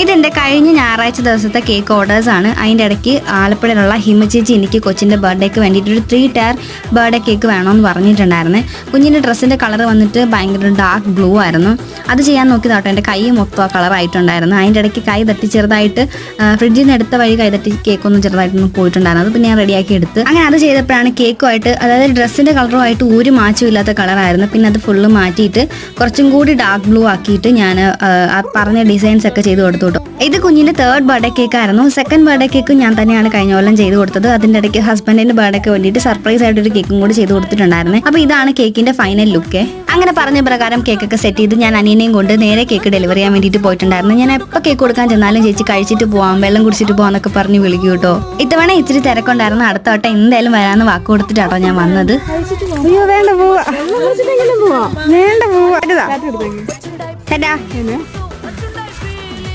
ഇതെൻ്റെ കഴിഞ്ഞ ഞായറാഴ്ച ദിവസത്തെ കേക്ക് ഓർഡേഴ്സാണ്. അതിൻ്റെ ഇടയ്ക്ക് ആലപ്പുഴയിലുള്ള ഹിമചേച്ചി എനിക്ക് കൊച്ചിൻ്റെ ബർത്ത്ഡേക്ക് വേണ്ടിയിട്ട് ഒരു 3 ടയർ ബർത്ത്ഡേ കേക്ക് വേണമെന്ന് പറഞ്ഞിട്ടുണ്ടായിരുന്നു. കുഞ്ഞിൻ്റെ ഡ്രസ്സിൻ്റെ കളർ വന്നിട്ട് ഭയങ്കര ഡാർക്ക് ബ്ലൂ ആയിരുന്നു. അത് ചെയ്യാൻ നോക്കിയതാട്ടോ, എൻ്റെ കൈ മൊത്തം ആ കളറായിട്ടുണ്ടായിരുന്നു. അതിൻ്റെ ഇടയ്ക്ക് കൈ തട്ടി ചെറുതായിട്ട് ഫ്രിഡ്ജിൽ നിന്ന് എടുത്ത വഴി കൈ തട്ടി കേക്കൊന്നും ചെറുതായിട്ടൊന്നും പോയിട്ടുണ്ടായിരുന്നു. അത് പിന്നെ ഞാൻ റെഡിയാക്കി എടുത്ത് അങ്ങനെ അത് ചെയ്തപ്പോഴാണ് കേക്കുമായിട്ട്, അതായത് ഡ്രസ്സിൻ്റെ കളറുമായിട്ട് ഒരു മാറ്റവും ഇല്ലാത്ത കളറായിരുന്നു. പിന്നെ അത് ഫുള്ള് മാറ്റിയിട്ട് കുറച്ചും കൂടി ഡാർക്ക് ബ്ലൂ ആക്കിയിട്ട് ഞാൻ പറഞ്ഞ ഡിസൈൻസ് ഒക്കെ ചെയ്ത് കൊടുത്തു. ഇത് കുഞ്ഞിൻ്റെ 3rd ബർത്ത്ഡേ കേക്ക് ആയിരുന്നു. 2nd ബർത്ത്ഡേ കേക്ക് ഞാൻ തന്നെയാണ് കഴിഞ്ഞ കൊല്ലം ചെയ്ത് കൊടുത്തത്. അതിൻ്റെ ഇടയ്ക്ക് ഹസ്ബൻഡിൻ്റെ ബർത്ത്ഡേക്ക് വേണ്ടിയിട്ട് സർപ്രൈസ് ആയിട്ട് ഒരു കേക്കും കൂടി ചെയ്ത് കൊടുത്തിട്ടുണ്ടായിരുന്നു. അപ്പോൾ ഇതാണ് കേക്കിൻ്റെ ഫൈനൽ ലുക്ക്. അങ്ങനെ പറഞ്ഞ പ്രകാരം കേക്കൊക്കെ സെറ്റ് ചെയ്ത് ഞാൻ അനിയനെയും കൊണ്ട് നേരെ കേക്ക് ഡെലിവറി ചെയ്യാൻ വേണ്ടിയിട്ട് പോയിട്ടുണ്ടായിരുന്നു. ഞാൻ എപ്പോൾ കേക്ക് കൊടുക്കാൻ ചെന്നാലും ചേച്ചി കഴിച്ചിട്ട് പോവാം, വെള്ളം കുടിച്ചിട്ട് പോവാന്നൊക്കെ പറഞ്ഞ് വിളിക്കും കേട്ടോ. ഇത്തവണ ഇച്ചിരി തിരക്കുണ്ടായിരുന്നു. അടുത്ത വട്ടം എന്തായാലും വരാമെന്ന് വാക്ക് കൊടുത്തിട്ടാട്ടോ ഞാൻ വന്നത്. അയ്യോ വേണ്ട പോവാ, വേണ്ട പോവാ.